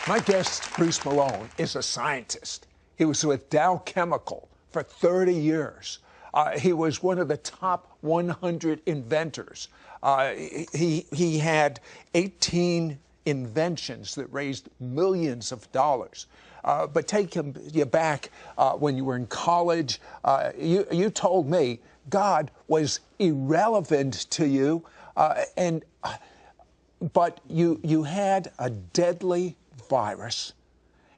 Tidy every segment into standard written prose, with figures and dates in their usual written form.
My guest, Bruce Malone, is a scientist. He was with Dow Chemical for 30 years. He was one of the top 100 inventors. He had 18 inventions that raised millions of dollars. But take you back when you were in college. You told me God was irrelevant to you, but you had a deadly virus,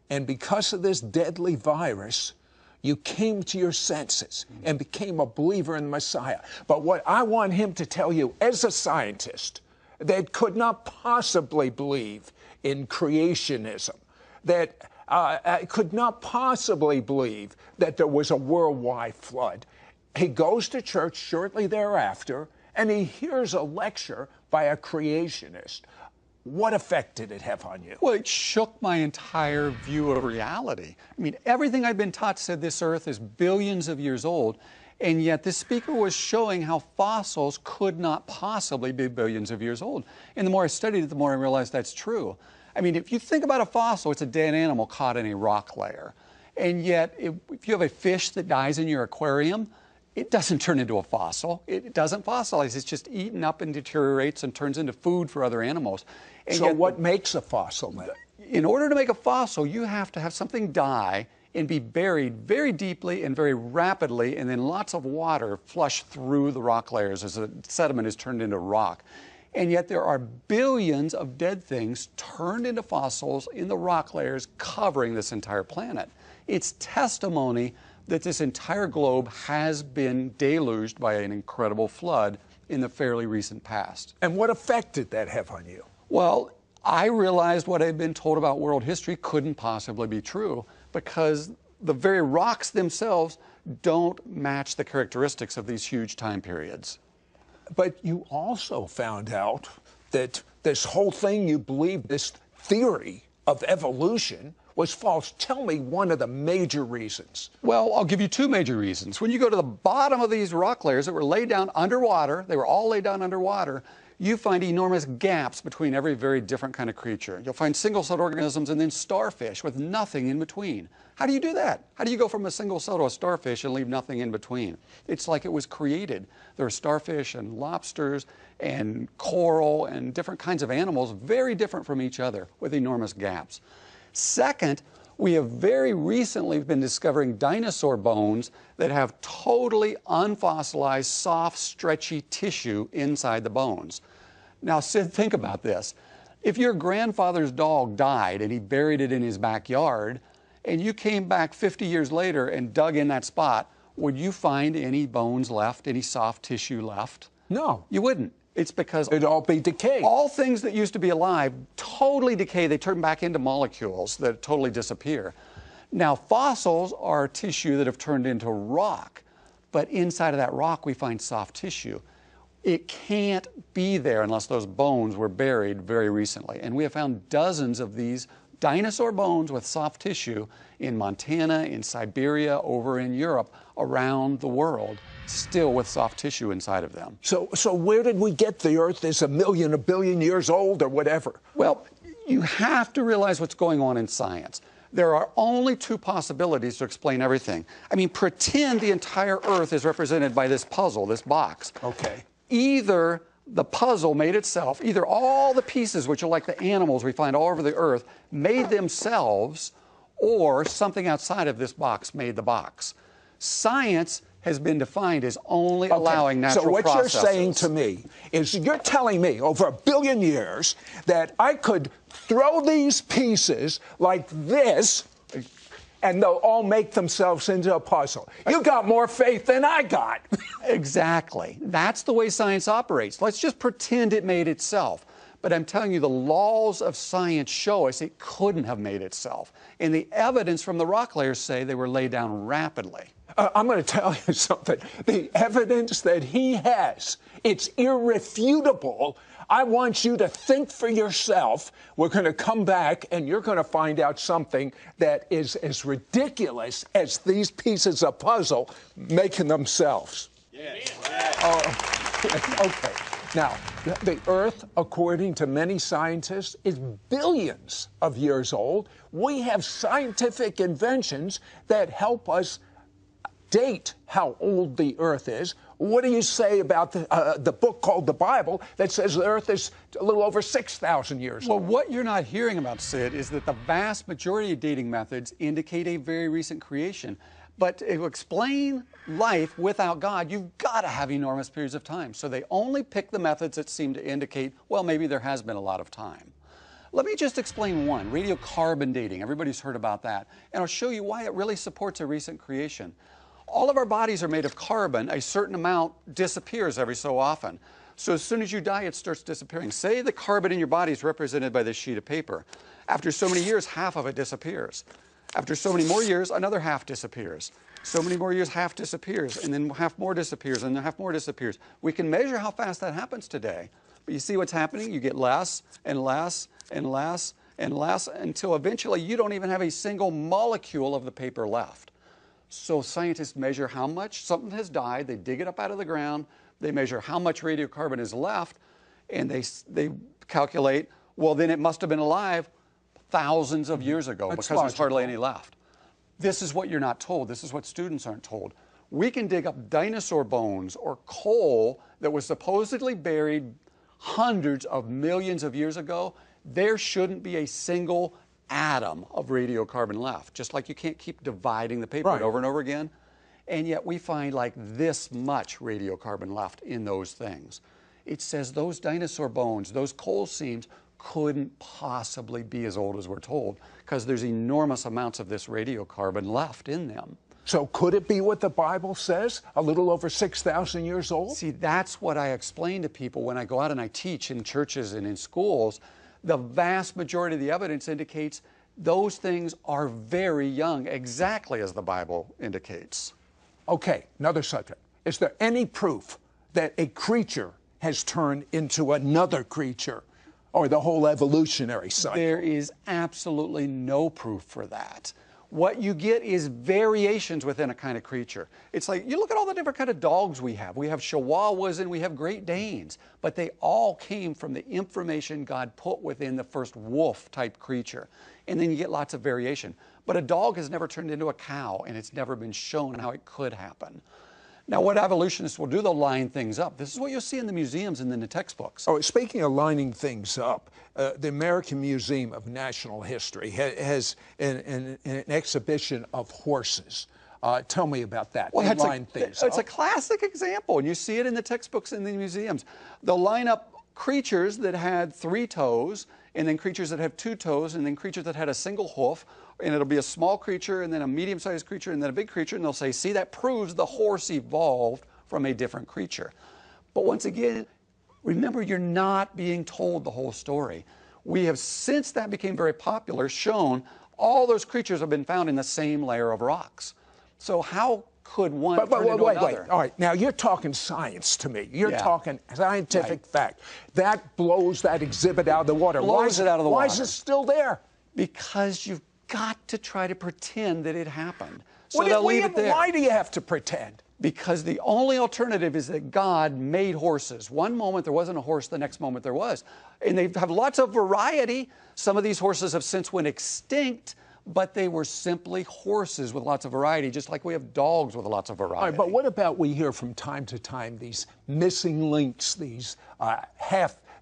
and because of this deadly virus, you came to your senses and became a believer in the Messiah. But what I want him to tell you as a scientist that could not possibly believe in creationism, that could not possibly believe that there was a worldwide flood, he goes to church shortly thereafter and he hears a lecture by a creationist. What effect did it have on you? Well, it shook my entire view of reality. I mean, everything I'd been taught said this earth is billions of years old, and yet this speaker was showing how fossils could not possibly be billions of years old. And the more I studied it, the more I realized that's true. I mean, if you think about a fossil, it's a dead animal caught in a rock layer. And yet, if you have a fish that dies in your aquarium, it doesn't turn into a fossil. It doesn't fossilize. It's just eaten up and deteriorates and turns into food for other animals. And so what makes a fossil then? In order to make a fossil, you have to have something die and be buried very deeply and very rapidly, and then lots of water flush through the rock layers as the sediment is turned into rock. And yet there are billions of dead things turned into fossils in the rock layers covering this entire planet. It's testimony that this entire globe has been deluged by an incredible flood in the fairly recent past. And what effect did that have on you? Well, I realized what I had been told about world history couldn't possibly be true, because the very rocks themselves don't match the characteristics of these huge time periods. But you also found out that this whole thing you believed, this theory of evolution, was false. Tell me one of the major reasons. Well, I'll give you two major reasons. When you go to the bottom of these rock layers that were laid down underwater, they were all laid down underwater, you find enormous gaps between every very different kind of creature. You'll find single-celled organisms and then starfish with nothing in between. How do you do that? How do you go from a single cell to a starfish and leave nothing in between? It's like it was created. There are starfish and lobsters and coral and different kinds of animals, very different from each other, with enormous gaps. Second, we have very recently been discovering dinosaur bones that have totally unfossilized, soft, stretchy tissue inside the bones. Now, Sid, think about this. If your grandfather's dog died and he buried it in his backyard, and you came back 50 years later and dug in that spot, would you find any bones left, any soft tissue left? No. You wouldn't. It's because it'd all be decayed. All things that used to be alive totally decay. They turn back into molecules that totally disappear. Now, fossils are tissue that have turned into rock, but inside of that rock we find soft tissue. It can't be there unless those bones were buried very recently. And we have found dozens of these dinosaur bones with soft tissue in Montana, in Siberia, over in Europe, around the world, still with soft tissue inside of them. So where did we get the Earth is a billion years old or whatever? Well, you have to realize what's going on in science. There are only two possibilities to explain everything. I mean, pretend the entire Earth is represented by this puzzle, this box. Okay. Either the puzzle made itself, either all the pieces, which are like the animals we find all over the Earth, made themselves, or something outside of this box made the box. Science has been defined as only allowing natural processes. So what you're saying to me is you're telling me over 1 billion years that I could throw these pieces like this and they'll all make themselves into a puzzle. You got more faith than I got. Exactly. That's the way science operates. Let's just pretend it made itself. But I'm telling you, the laws of science show us it couldn't have made itself. And the evidence from the rock layers say they were laid down rapidly. I'm going to tell you something. The evidence that he has, it's irrefutable. I want you to think for yourself. We're going to come back and you're going to find out something that is as ridiculous as these pieces of puzzle making themselves. Yes. Okay. Now, the Earth, according to many scientists, is billions of years old. We have scientific inventions that help us date how old the Earth is. What do you say about the book called the Bible that says the Earth is a little over 6,000 years old? Well, what you're not hearing about, Sid, is that the vast majority of dating methods indicate a very recent creation. But to explain life without God, you've got to have enormous periods of time. So they only pick the methods that seem to indicate, well, maybe there has been a lot of time. Let me just explain one, radiocarbon dating. Everybody's heard about that. And I'll show you why it really supports a recent creation. All of our bodies are made of carbon. A certain amount disappears every so often. So as soon as you die, it starts disappearing. Say the carbon in your body is represented by this sheet of paper. After so many years, half of it disappears. After so many more years, another half disappears. So many more years, half disappears, and then half more disappears, and then half more disappears. We can measure how fast that happens today. But you see what's happening? You get less and less and less and less until eventually you don't even have a single molecule of the paper left. So scientists measure how much something has died, they dig it up out of the ground, they measure how much radiocarbon is left, and they calculate, well, then it must have been alive thousands of years ago because there's hardly any left. This is what you're not told. This is what students aren't told. We can dig up dinosaur bones or coal that was supposedly buried hundreds of millions of years ago. There shouldn't be a single atom of radiocarbon left, just like you can't keep dividing the paper over and over again. And yet we find like this much radiocarbon left in those things. It says those dinosaur bones, those coal seams, couldn't possibly be as old as we're told because there's enormous amounts of this radiocarbon left in them. So could it be what the Bible says, a little over 6,000 years old? See, that's what I explain to people when I go out and I teach in churches and in schools. The vast majority of the evidence indicates those things are very young, exactly as the Bible indicates. Okay, another subject. Is there any proof that a creature has turned into another creature, or the whole evolutionary cycle? There is absolutely no proof for that. What you get is variations within a kind of creature. It's like, you look at all the different kind of dogs we have. We have Chihuahuas and we have Great Danes, but they all came from the information God put within the first wolf-type creature. And then you get lots of variation. But a dog has never turned into a cow, and it's never been shown how it could happen. Now, what evolutionists will do, they'll line things up. This is what you'll see in the museums and in the textbooks. Oh, speaking of lining things up, the American Museum of Natural History has an exhibition of horses. Tell me about that. Well, it's a classic example, and you see it in the textbooks in the museums. They'll line up creatures that had 3 toes, and then creatures that have 2 toes, and then creatures that had a single hoof, and it'll be a small creature, and then a medium-sized creature, and then a big creature, and they'll say, see, that proves the horse evolved from a different creature. But once again, remember, you're not being told the whole story. We have, since that became very popular, shown all those creatures have been found in the same layer of rocks. So how could one turn into another? All right, now you're talking science to me. You're talking scientific fact. That blows that exhibit out of the water. Blows it out of the water. Why is it still there? Because you've got to try to pretend that it happened. So Well, they'll leave it there. Why do you have to pretend? Because the only alternative is that God made horses. One moment there wasn't a horse, the next moment there was. And they have lots of variety. Some of these horses have since went extinct, but they were simply horses with lots of variety, just like we have dogs with lots of variety. All right, but what about we hear from time to time these missing links, these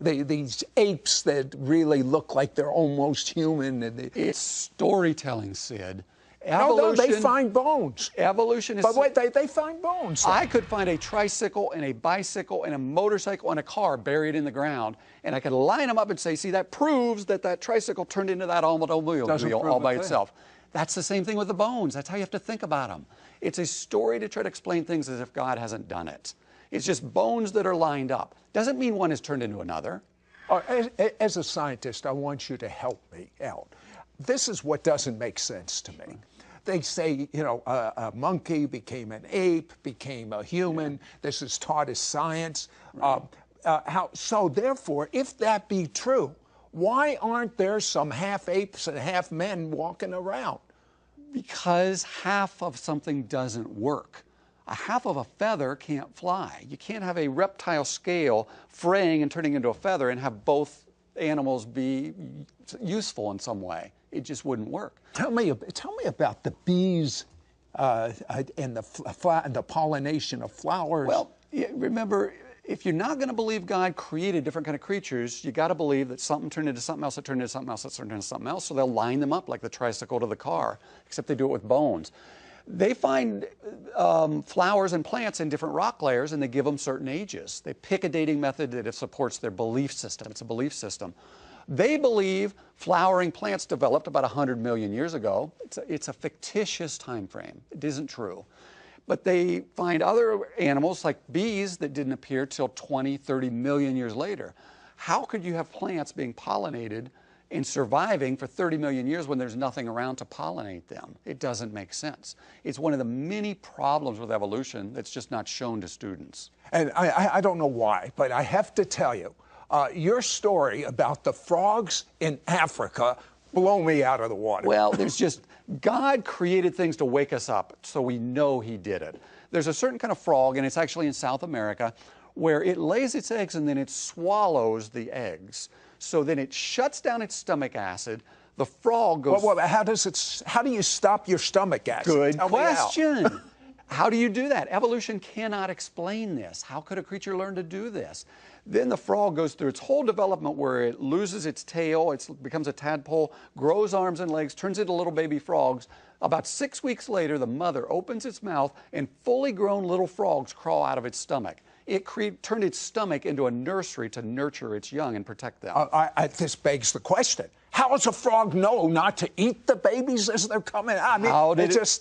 these apes that really look like they're almost human? And it's storytelling, Sid. No, they find bones. Evolution is... But wait, they find bones. I could find a tricycle and a bicycle and a motorcycle and a car buried in the ground, and I could line them up and say, see, that proves that that tricycle turned into that automobile all by itself. That's the same thing with the bones. That's how you have to think about them. It's a story to try to explain things as if God hasn't done it. It's just bones that are lined up. Doesn't mean one has turned into another. As a scientist, I want you to help me out. This is what doesn't make sense to me. They say, you know, a monkey became an ape, became a human. This is taught as science. So therefore, if that be true, why aren't there some half apes and half men walking around? Because half of something doesn't work. A half of a feather can't fly. You can't have a reptile scale fraying and turning into a feather and have both animals be useful in some way. It just wouldn't work. Tell me about the bees and the pollination of flowers. Well, remember, if you're not going to believe God created different kind of creatures, you got to believe that something turned into something else, that turned into something else, that turned into something else. So they'll line them up like the tricycle to the car, except they do it with bones. They find flowers and plants in different rock layers, and they give them certain ages. They pick a dating method that supports their belief system. It's a belief system. They believe flowering plants developed about 100 million years ago. It's a fictitious time frame. It isn't true. But they find other animals like bees that didn't appear till 20, 30 million years later. How could you have plants being pollinated and surviving for 30 million years when there's nothing around to pollinate them? It doesn't make sense. It's one of the many problems with evolution that's just not shown to students. And I don't know why, but I have to tell you, your story about the frogs in Africa blow me out of the water. Well, there's just, God created things to wake us up, so we know He did it. There's a certain kind of frog, and it's actually in South America, where it lays its eggs and then it swallows the eggs. So then it shuts down its stomach acid. The frog goes... Well, how do you stop your stomach acid? Good question. How do you do that? Evolution cannot explain this. How could a creature learn to do this? Then the frog goes through its whole development where it loses its tail, it becomes a tadpole, grows arms and legs, turns into little baby frogs. About 6 weeks later, the mother opens its mouth and fully grown little frogs crawl out of its stomach. It turned its stomach into a nursery to nurture its young and protect them. This begs the question. How does a frog know not to eat the babies as they're coming out? I mean, how did it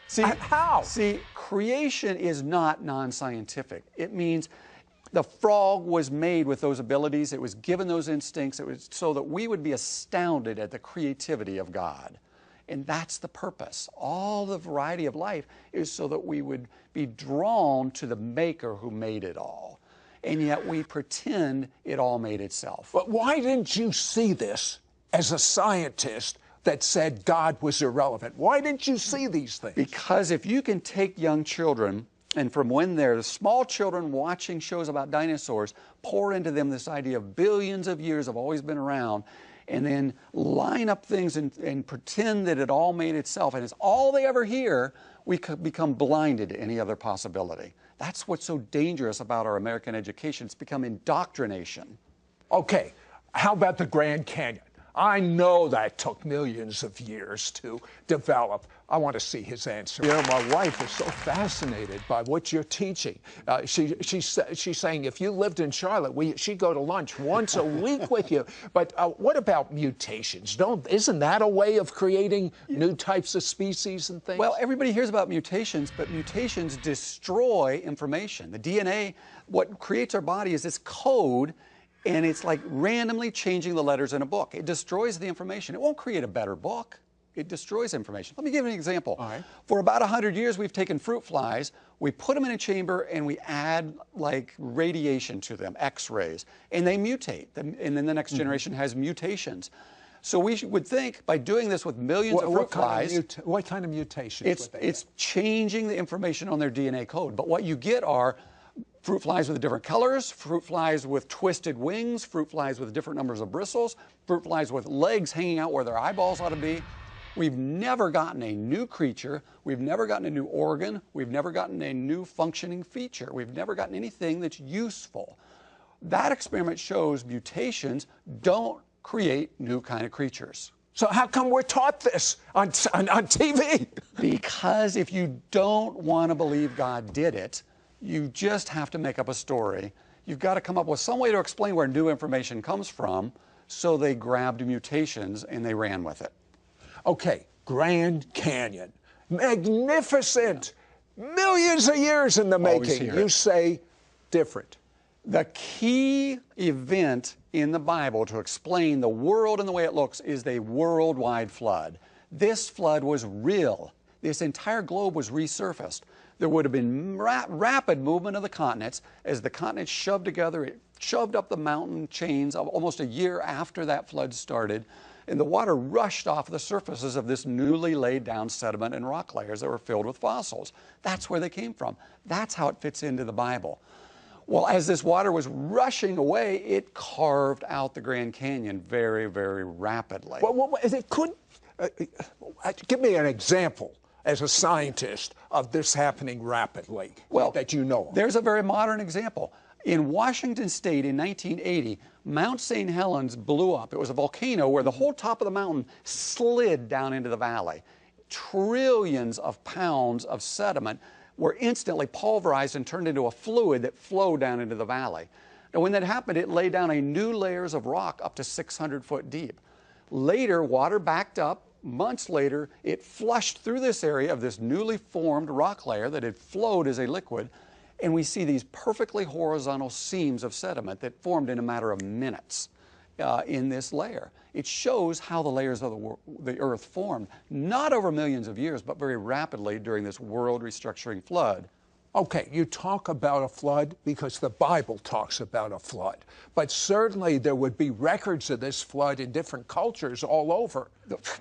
See, how? See, creation is not non-scientific. It means the frog was made with those abilities. It was given those instincts. It was so that we would be astounded at the creativity of God. And that's the purpose. All the variety of life is so that we would be drawn to the Maker who made it all. And yet we pretend it all made itself. But why didn't you see this as a scientist that said God was irrelevant? Why didn't you see these things? Because if you can take young children, and from when they're small children watching shows about dinosaurs, pour into them this idea of billions of years have always been around, and then line up things and pretend that it all made itself, and it's all they ever hear, we could become blinded to any other possibility. That's what's so dangerous about our American education. It's become indoctrination. Okay, how about the Grand Canyon? I know that took millions of years to develop. I want to see his answer. You know, my wife is so fascinated by what you're teaching. She's saying if you lived in Charlotte, she'd go to lunch once a week with you. But what about mutations? Isn't that a way of creating new types of species and things? Well, everybody hears about mutations, but mutations destroy information. The DNA, what creates our body is this code, and it's like randomly changing the letters in a book. It destroys the information. It won't create a better book. It destroys information. Let me give you an example. All right. For about 100 years, we've taken fruit flies, we put them in a chamber, and we add like radiation to them, X-rays, and they mutate. And then the next generation has mutations. So we would think by doing this with millions of fruit flies, what kind of mutations? It's changing the information on their DNA code. But what you get are fruit flies with different colors, fruit flies with twisted wings, fruit flies with different numbers of bristles, fruit flies with legs hanging out where their eyeballs ought to be. We've never gotten a new creature. We've never gotten a new organ. We've never gotten a new functioning feature. We've never gotten anything that's useful. That experiment shows mutations don't create new kind of creatures. So how come we're taught this on TV? Because if you don't want to believe God did it, you just have to make up a story. You've got to come up with some way to explain where new information comes from, so they grabbed mutations and they ran with it. Okay, Grand Canyon. Magnificent. Millions of years in the making. You say different. The key event in the Bible to explain the world and the way it looks is the worldwide flood. This flood was real. This entire globe was resurfaced. There would have been rapid movement of the continents. As the continents shoved together, it shoved up the mountain chains almost a year after that flood started. and the water rushed off the surfaces of this newly laid down sediment and rock layers that were filled with fossils. That's where they came from. That's how it fits into the Bible. Well, as this water was rushing away, it carved out the Grand Canyon very, very rapidly. Well, it could, give me an example as a scientist of this happening rapidly, that you know of. There's a very modern example. In Washington State in 1980, Mount St. Helens blew up. It was a volcano where the whole top of the mountain slid down into the valley. Trillions of pounds of sediment were instantly pulverized and turned into a fluid that flowed down into the valley. Now, when that happened, it laid down a new layers of rock up to 600 foot deep. Later, water backed up. Months later, it flushed through this area of this newly formed rock layer that had flowed as a liquid, and we see these perfectly horizontal seams of sediment that formed in a matter of minutes in this layer. It shows how the layers of the earth formed, not over millions of years, but very rapidly during this world restructuring flood. Okay, you talk about a flood because the Bible talks about a flood, but certainly there would be records of this flood in different cultures all over.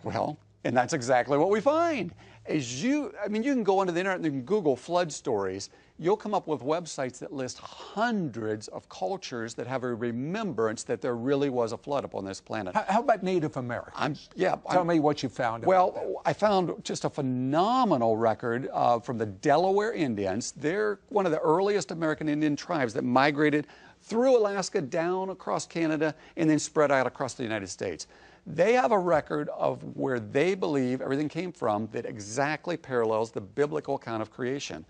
Well, and that's exactly what we find. You can go onto the internet and you can Google flood stories. You'll come up with websites that list hundreds of cultures that have a remembrance that there really was a flood upon this planet. How about Native Americans? Tell me what you found. Well, I found just a phenomenal record from the Delaware Indians. They're one of the earliest American Indian tribes that migrated through Alaska, down across Canada, and then spread out across the United States. They have a record of where they believe everything came from that exactly parallels the biblical account of creation.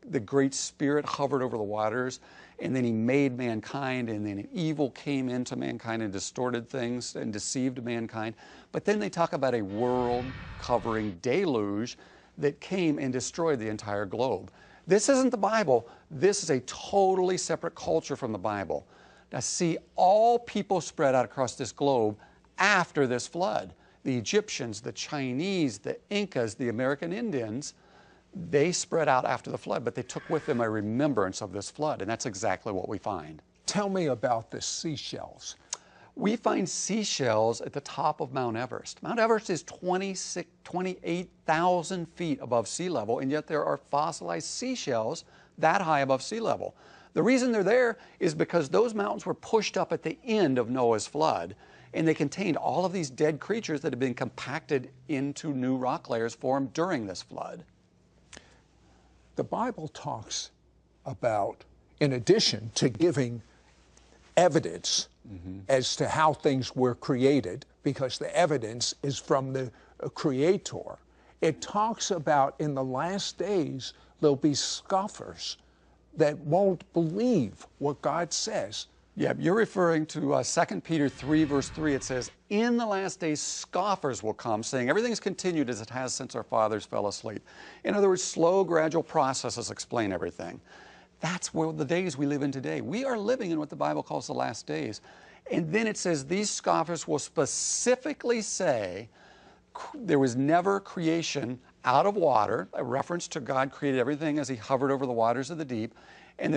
The Great Spirit hovered over the waters, and then he made mankind, and then evil came into mankind and distorted things and deceived mankind. But then they talk about a world-covering deluge that came and destroyed the entire globe. This isn't the Bible. This is a totally separate culture from the Bible. Now see, all people spread out across this globe after this flood. The Egyptians, the Chinese, the Incas, the American Indians, they spread out after the flood, but they took with them a remembrance of this flood, and that's exactly what we find. Tell me about the seashells. We find seashells at the top of Mount Everest. Mount Everest is 28,000 feet above sea level, and yet there are fossilized seashells that high above sea level. The reason they're there is because those mountains were pushed up at the end of Noah's flood, and they contained all of these dead creatures that had been compacted into new rock layers formed during this flood. The Bible talks about, in addition to giving evidence as to how things were created, because the evidence is from the Creator, it talks about in the last days there'll be scoffers that won't believe what God says. Yeah, you're referring to 2 Peter 3, verse 3. It says, "In the last days scoffers will come, saying everything's continued as it has since our fathers fell asleep." In other words, slow, gradual processes explain everything. That's where the days we live in today. We are living in what the Bible calls the last days. And then it says these scoffers will specifically say there was never creation out of water, a reference to God created everything as he hovered over the waters of the deep, and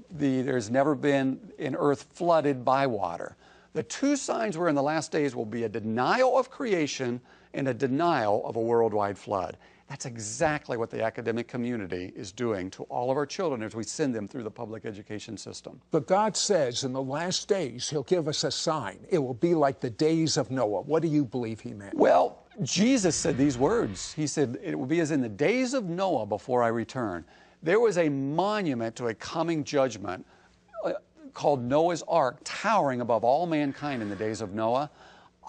there's never been an earth flooded by water. The two signs we're in the last days will be a denial of creation and a denial of a worldwide flood. That's exactly what the academic community is doing to all of our children as we send them through the public education system. But God says in the last days, he'll give us a sign. It will be like the days of Noah. What do you believe he meant? Well, Jesus said these words. He said, "It will be as in the days of Noah before I return." There was a monument to a coming judgment called Noah's Ark, towering above all mankind in the days of Noah.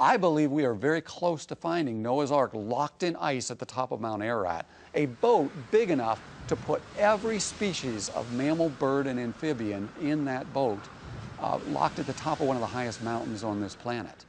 I believe we are very close to finding Noah's Ark locked in ice at the top of Mount Ararat, a boat big enough to put every species of mammal, bird, and amphibian in that boat, locked at the top of one of the highest mountains on this planet.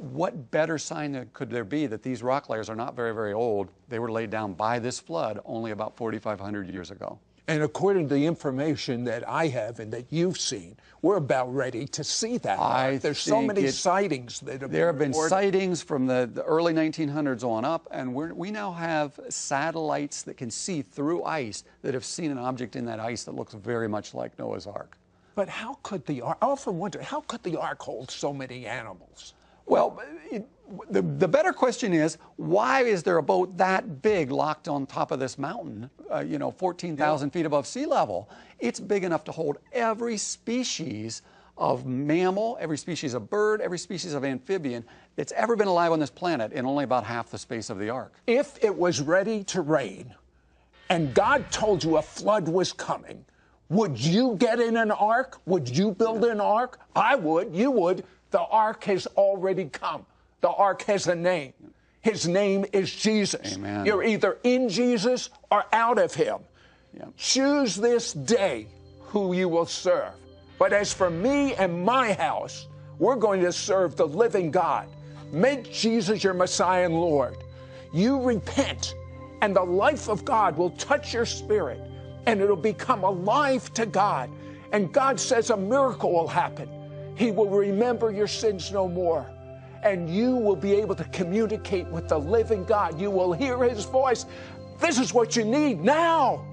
What better sign could there be that these rock layers are not very, very old? They were laid down by this flood only about 4,500 years ago. And according to the information that I have and that you've seen, we're about ready to see that. There's so many sightings that have been There have been sightings from the early 1900s on up, and we now have satellites that can see through ice that have seen an object in that ice that looks very much like Noah's Ark. But how could the Ark, I often wonder, how could the Ark hold so many animals? Well, the better question is, why is there a boat that big locked on top of this mountain, 14,000 feet above sea level? It's big enough to hold every species of mammal, every species of bird, every species of amphibian that's ever been alive on this planet in only about half the space of the ark. If it was ready to rain and God told you a flood was coming, would you get in an ark? Would you build an ark? I would. You would. The ark has already come. The ark has a name. His name is Jesus. Amen. You're either in Jesus or out of him. Yeah. Choose this day who you will serve. But as for me and my house, we're going to serve the living God. Make Jesus your Messiah and Lord. You repent, and the life of God will touch your spirit, and it'll become alive to God. And God says a miracle will happen. He will remember your sins no more. And you will be able to communicate with the living God. You will hear his voice. This is what you need now.